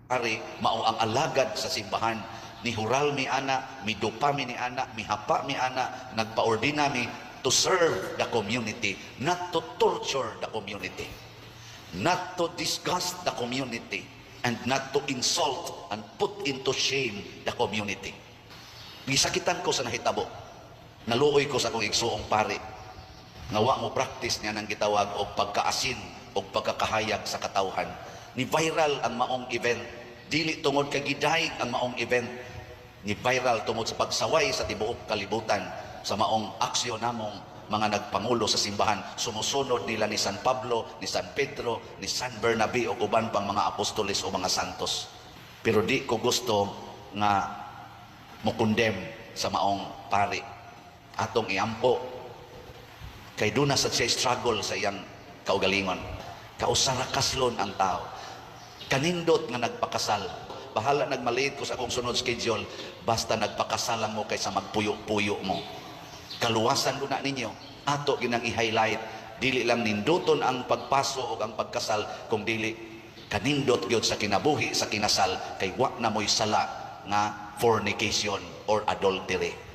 Ari mao ang alagad sa simbahan, ni hural mi ana, mi dupa mi ni ana, mi hapa mi ana, nagpaordina mi to serve the community, not to torture the community, not to disgust the community, and not to insult and put into shame the community. Gisakitan ko sa nahitabo, naluoy ko sa akong igsuong pari, nga wa mo practice niya nang gitawag og pagkaasin o pagkakahayag sa katawhan. Ni viral ang maong event, dili tungod kay gidayeg ang maong event, ni viral tungod sa pagsaway sa tibuok kalibutan sa maong aksyon namong mga nagpangulo sa simbahan. Sumusunod nila ni San Pablo, ni San Pedro, ni San Bernabe o uban pang mga apostoles o mga santos. Pero di ko gusto nga mukondem sa maong pari, atong iampo kay doon na sa siya struggle sa iyang kaugalingon. Kausara kaslon ang tao, kanindot nga nagpakasal, bahala nagmaliit ko sa akong sunod schedule, basta nagpakasalan mo kaysa magpuyo-puyo mo. Kaluwasan doon na ninyo, ato ginang i-highlight, dili lang ninduton ang pagpaso o ang pagkasal, kung dili kanindot gyud sa kinabuhi sa kinasal, kay wa na mo'y sala nga fornication or adultery.